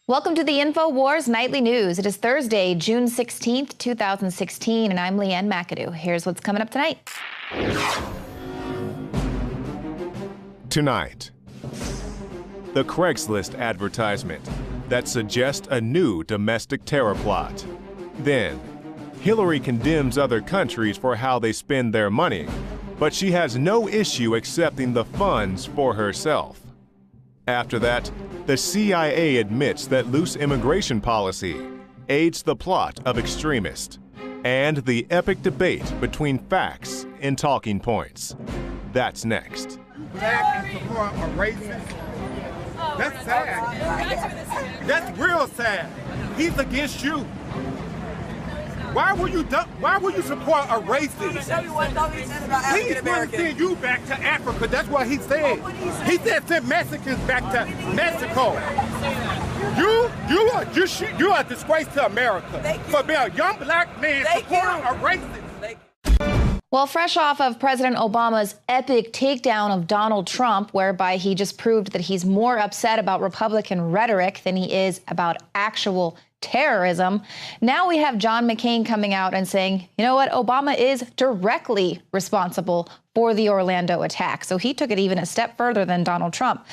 Welcome to the INFOWARS Nightly News. It is Thursday, June 16th, 2016, and I'm Leanne McAdoo. Here's what's coming up tonight. Tonight, the Craigslist advertisement that suggests a new domestic terror plot. Then, Hillary condemns other countries for how they spend their money, but she has no issue accepting the funds for herself. After that, the CIA admits that loose immigration policy aids the plot of extremists, and the epic debate between facts and talking points. That's next. Black and support a racist. That's sad. That's real sad. He's against you. Why will you support a racist? He's going to send you back to Africa. That's what he said. He said send Mexicans back to Mexico. You are a disgrace to America for being a young black man supporting a racist. Well, fresh off of President Obama's epic takedown of Donald Trump, whereby he just proved that he's more upset about Republican rhetoric than he is about actual terrorism, now we have John McCain coming out and saying, you know what, Obama is directly responsible for the Orlando attack. So he took it even a step further than Donald Trump.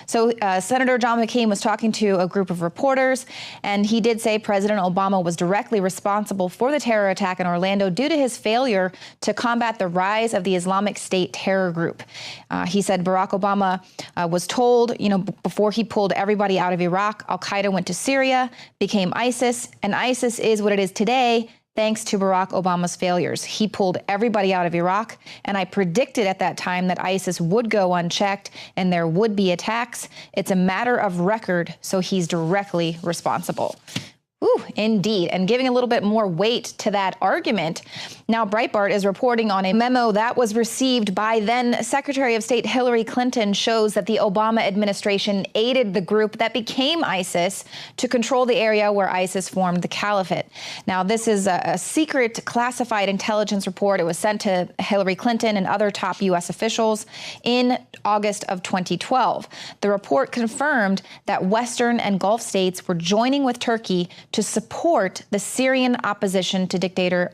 So Senator John McCain was talking to a group of reporters, and he did say President Obama was directly responsible for the terror attack in Orlando due to his failure to combat the rise of the Islamic State terror group. He said Barack Obama was told, before he pulled everybody out of Iraq, Al-Qaeda went to Syria, became ISIS, and ISIS is what it is today, thanks to Barack Obama's failures. He pulled everybody out of Iraq, and I predicted at that time that ISIS would go unchecked and there would be attacks. It's a matter of record, so he's directly responsible. Ooh, indeed. And giving a little bit more weight to that argument, now Breitbart is reporting on a memo that was received by then Secretary of State Hillary Clinton shows that the Obama administration aided the group that became ISIS to control the area where ISIS formed the caliphate. Now, this is a secret classified intelligence report. It was sent to Hillary Clinton and other top U.S. officials in August of 2012. The report confirmed that Western and Gulf states were joining with Turkey to support the Syrian opposition to dictator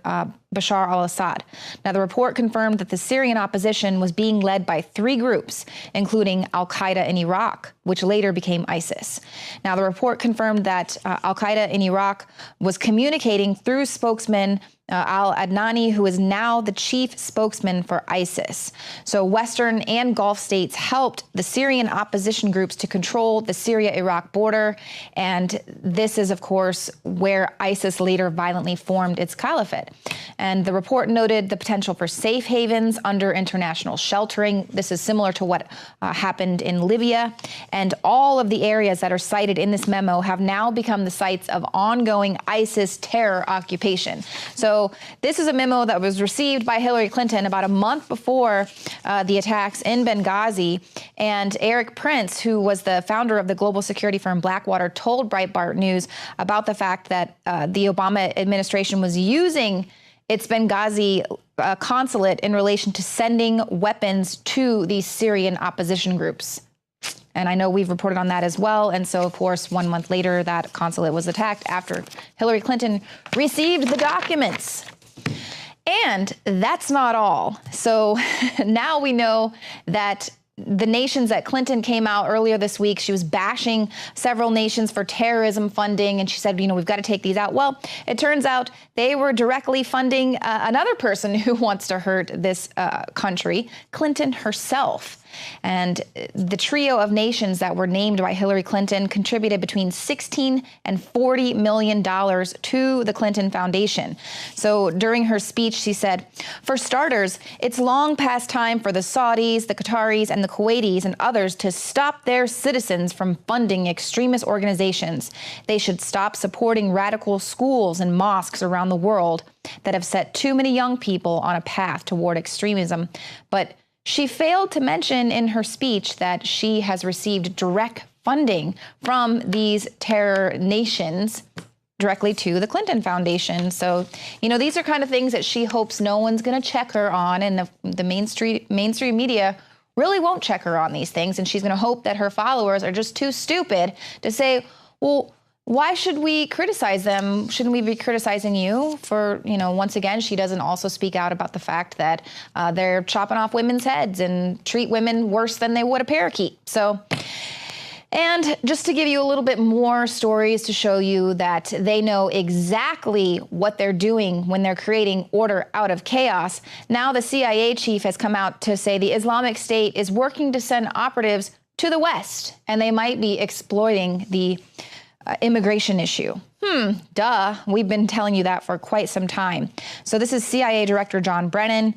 Bashar al-Assad. Now, the report confirmed that the Syrian opposition was being led by three groups, including Al-Qaeda in Iraq, which later became ISIS. Now, the report confirmed that Al-Qaeda in Iraq was communicating through spokesman al-Adnani, who is now the chief spokesman for ISIS. So Western and Gulf states helped the Syrian opposition groups to control the Syria-Iraq border. And this is, of course, where ISIS later violently formed its caliphate. And the report noted the potential for safe havens under international sheltering. This is similar to what happened in Libya. And all of the areas that are cited in this memo have now become the sites of ongoing ISIS terror occupation. So this is a memo that was received by Hillary Clinton about a month before the attacks in Benghazi. And Eric Prince, who was the founder of the global security firm Blackwater, told Breitbart News about the fact that the Obama administration was using its Benghazi consulate in relation to sending weapons to these Syrian opposition groups. And I know we've reported on that as well. And so, of course, 1 month later, that consulate was attacked after Hillary Clinton received the documents. And that's not all. So now we know that the nations that Clinton came out earlier this week, she was bashing several nations for terrorism funding. And she said, we've got to take these out. Well, it turns out they were directly funding another person who wants to hurt this country, Clinton herself. And the trio of nations that were named by Hillary Clinton contributed between $16 and $40 million to the Clinton Foundation. So during her speech, she said, for starters, it's long past time for the Saudis, the Qataris, and the Kuwaitis and others to stop their citizens from funding extremist organizations. They should stop supporting radical schools and mosques around the world that have set too many young people on a path toward extremism. But she failed to mention in her speech that she has received direct funding from these terror nations directly to the Clinton Foundation. So, these are kind of things that she hopes no one's going to check her on, and the mainstream media really won't check her on these things. And she's going to hope that her followers are just too stupid to say, well, Why should we criticize them? Shouldn't we be criticizing you for, once again, she doesn't also speak out about the fact that they're chopping off women's heads and treat women worse than they would a parakeet. So, and just to give you a little bit more stories to show you that they know exactly what they're doing when they're creating order out of chaos. Now the CIA chief has come out to say the Islamic State is working to send operatives to the West, and they might be exploiting the immigration issue. Duh. We've been telling you that for quite some time. So this is CIA Director John Brennan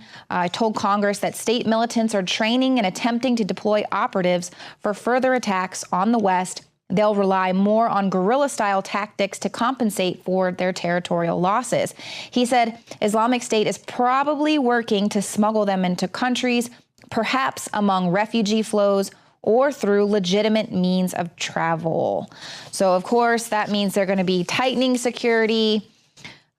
told Congress that state militants are training and attempting to deploy operatives for further attacks on the West. They'll rely more on guerrilla-style tactics to compensate for their territorial losses. He said Islamic State is probably working to smuggle them into countries, perhaps among refugee flows, or through legitimate means of travel. So, of course, that means they're going to be tightening security,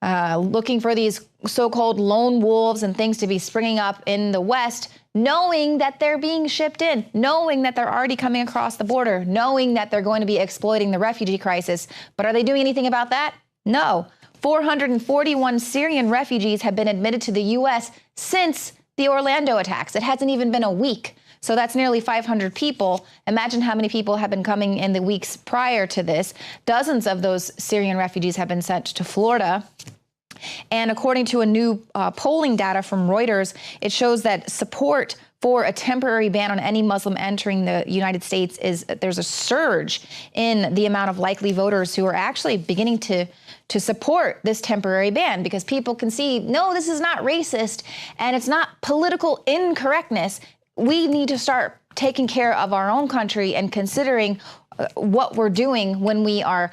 looking for these so-called lone wolves and things to be springing up in the West, knowing that they're being shipped in, knowing that they're already coming across the border, knowing that they're going to be exploiting the refugee crisis. But are they doing anything about that? No. 441 Syrian refugees have been admitted to the U.S. since the Orlando attacks. It hasn't even been a week. So that's nearly 500 people. Imagine how many people have been coming in the weeks prior to this. Dozens of those Syrian refugees have been sent to Florida. And according to a new polling data from Reuters, it shows that support for a temporary ban on any Muslim entering the United States there's a surge in the amount of likely voters who are actually beginning to support this temporary ban, because people can see, no, this is not racist and it's not political incorrectness. We need to start taking care of our own country and considering what we're doing when we are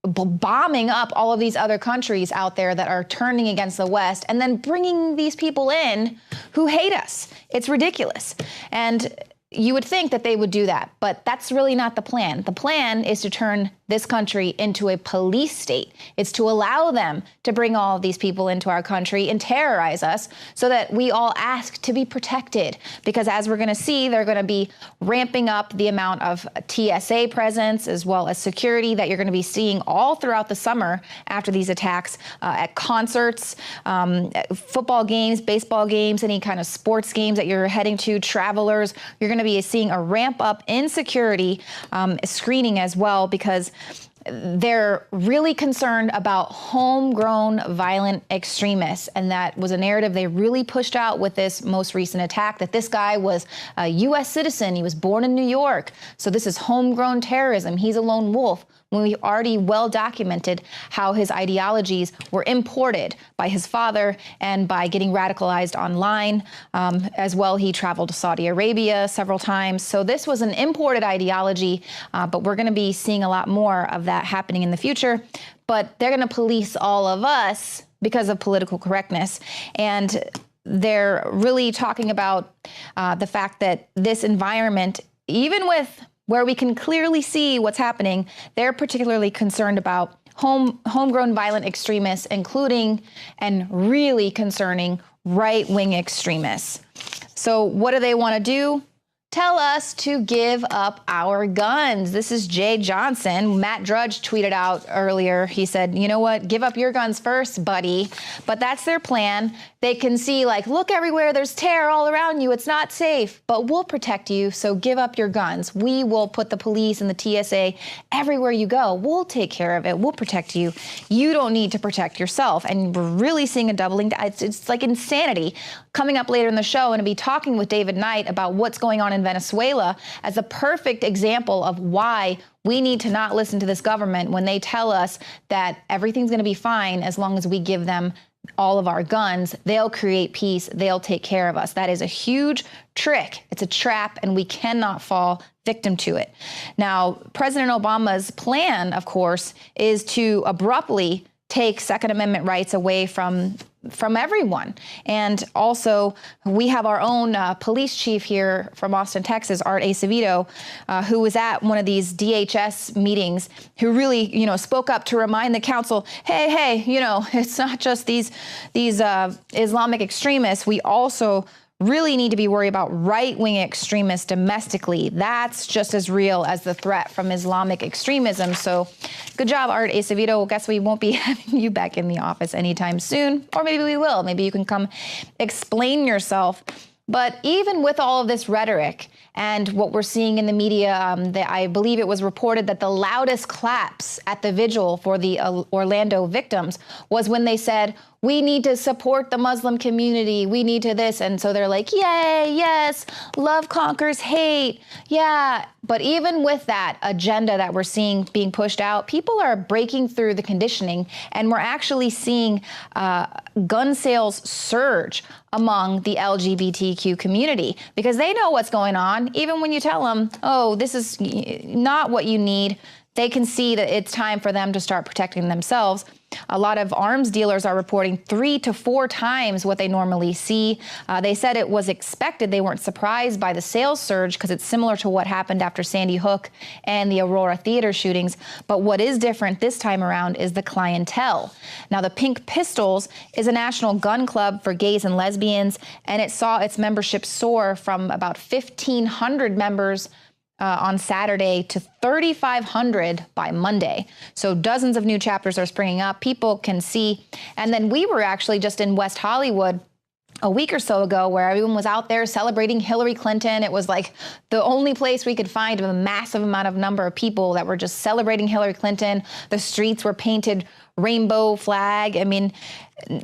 bombing up all of these other countries out there that are turning against the West and then bringing these people in who hate us. It's ridiculous. And you would think that they would do that, but that's really not the plan. The plan is to turn this country into a police state. It's to allow them to bring all of these people into our country and terrorize us so that we all ask to be protected. Because as we're going to see, they're going to be ramping up the amount of TSA presence as well as security that you're going to be seeing all throughout the summer after these attacks at concerts, football games, baseball games, any kind of sports games that you're heading to, travelers. You're going to be seeing a ramp up in security screening as well, because they're really concerned about homegrown violent extremists. And that was a narrative they really pushed out with this most recent attack, that this guy was a U.S. citizen. He was born in New York. So this is homegrown terrorism. He's a lone wolf, when we already well documented how his ideologies were imported by his father and by getting radicalized online. As well, he traveled to Saudi Arabia several times. So this was an imported ideology, but we're going to be seeing a lot more of that happening in the future. But they're going to police all of us because of political correctness. And they're really talking about the fact that this environment, even with where we can clearly see what's happening, they're particularly concerned about homegrown violent extremists, including and really concerning right-wing extremists. So what do they want to do? Tell us to give up our guns. This is Jay Johnson. Matt Drudge tweeted out earlier. He said, you know what? Give up your guns first, buddy. But that's their plan. They can see, like, look everywhere. There's terror all around you. It's not safe, but we'll protect you. So give up your guns. We will put the police and the TSA everywhere you go. We'll take care of it. We'll protect you. You don't need to protect yourself. And we're really seeing a doubling. It's like insanity. Coming up later in the show, and I'll be talking with David Knight about what's going on in Venezuela as a perfect example of why we need to not listen to this government when they tell us that everything's going to be fine as long as we give them all of our guns. They'll create peace. They'll take care of us. That is a huge trick. It's a trap, and we cannot fall victim to it. Now, President Obama's plan, of course, is to abruptly take Second Amendment rights away from everyone. And also, we have our own police chief here from Austin, Texas, Art Acevedo, who was at one of these DHS meetings, who really, spoke up to remind the council, hey, it's not just these Islamic extremists. We also really need to be worried about right-wing extremists domestically. That's just as real as the threat from Islamic extremism. So good job, Art Acevedo. Well, guess we won't be having you back in the office anytime soon, or maybe we will. Maybe you can come explain yourself. But even with all of this rhetoric and what we're seeing in the media, I believe it was reported that the loudest claps at the vigil for the Orlando victims was when they said, we need to support the Muslim community. We need to this. And so they're like, yay, yes, love conquers hate. Yeah. But even with that agenda that we're seeing being pushed out, people are breaking through the conditioning. And we're actually seeing gun sales surge among the LGBTQ community because they know what's going on. Even when you tell them, oh, this is not what you need, they can see that it's time for them to start protecting themselves. A lot of arms dealers are reporting 3 to 4 times what they normally see. They said it was expected. They weren't surprised by the sales surge because it's similar to what happened after Sandy Hook and the Aurora Theater shootings. But what is different this time around is the clientele. Now, the Pink Pistols is a national gun club for gays and lesbians, and it saw its membership soar from about 1,500 members on Saturday to 3,500 by Monday. So dozens of new chapters are springing up. People can see. And then we were actually just in West Hollywood a week or so ago where everyone was out there celebrating Hillary Clinton. It was like the only place we could find a massive number of people that were just celebrating Hillary Clinton. The streets were painted rainbow flag. I mean,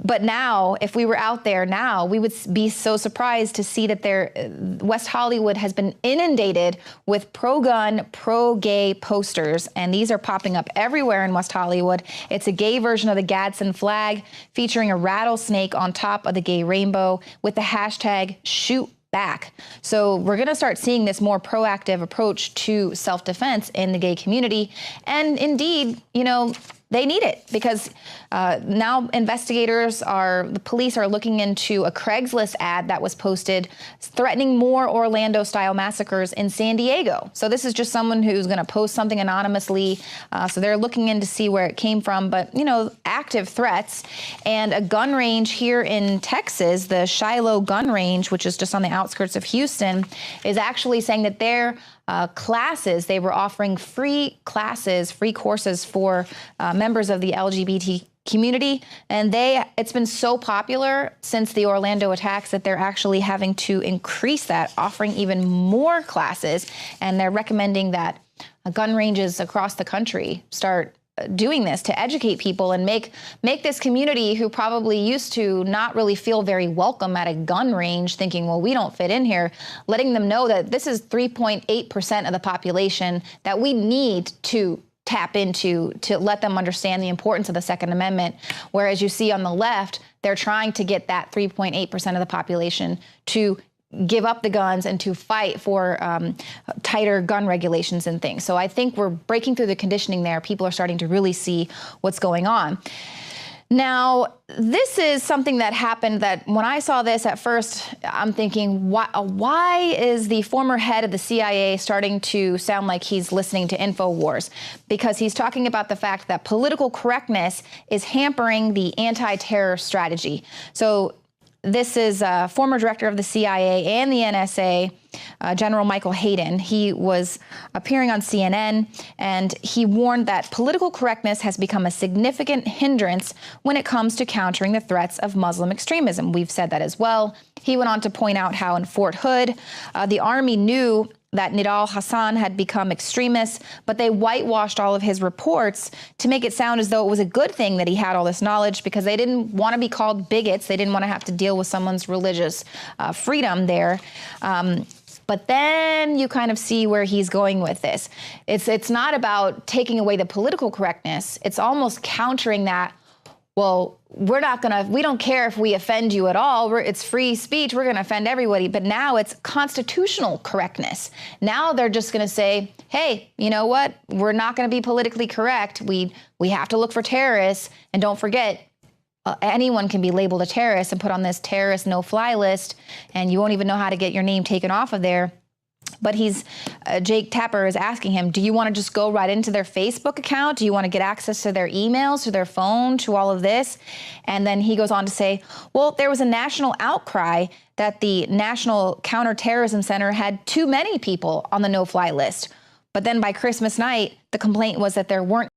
but now, if we were out there now, we would be so surprised to see that West Hollywood has been inundated with pro-gun, pro-gay posters, and these are popping up everywhere in West Hollywood. It's a gay version of the Gadsden flag featuring a rattlesnake on top of the gay rainbow with the hashtag shoot back. So we're going to start seeing this more proactive approach to self-defense in the gay community. And indeed, you know, they need it because now the police are looking into a Craigslist ad that was posted threatening more Orlando-style massacres in San Diego. So this is just someone who's going to post something anonymously. So they're looking in to see where it came from. But, you know, active threats. And a gun range here in Texas, the Shiloh gun range, which is just on the outskirts of Houston, is actually saying that their classes, they were offering free courses for members of the LGBT community. And it's been so popular since the Orlando attacks that they're actually having to increase that, offering even more classes. And they're recommending that gun ranges across the country start doing this to educate people and make this community who probably used to not really feel very welcome at a gun range, thinking, well, we don't fit in here, letting them know that this is 3.8% of the population that we need to tap into to let them understand the importance of the Second Amendment. Whereas you see on the left, they're trying to get that 3.8% of the population to give up the guns and to fight for tighter gun regulations and things. So I think we're breaking through the conditioning there. People are starting to really see what's going on. Now, this is something that happened that when I saw this at first, I'm thinking, why is the former head of the CIA starting to sound like he's listening to INFOWARS? Because he's talking about the fact that political correctness is hampering the anti-terror strategy. So this is former director of the CIA and the NSA, General Michael Hayden. He was appearing on CNN, and he warned that political correctness has become a significant hindrance when it comes to countering the threats of Muslim extremism. We've said that as well. He went on to point out how in Fort Hood, the Army knew that Nidal Hassan had become extremist, but they whitewashed all of his reports to make it sound as though it was a good thing that he had all this knowledge because they didn't want to be called bigots. They didn't want to have to deal with someone's religious freedom there. But then you kind of see where he's going with this. It's not about taking away the political correctness. It's almost countering that. Well, we don't care if we offend you at all. It's free speech. We're going to offend everybody. But now it's constitutional correctness. Now they're just going to say, hey, you know what? We're not going to be politically correct. We have to look for terrorists. And don't forget, anyone can be labeled a terrorist and put on this terrorist no-fly list. And you won't even know how to get your name taken off of there. But Jake Tapper is asking him, do you want to just go right into their Facebook account? Do you want to get access to their emails, to their phone, to all of this? And then he goes on to say, well, there was a national outcry that the National Counterterrorism Center had too many people on the no-fly list. But then by Christmas night, the complaint was that there weren't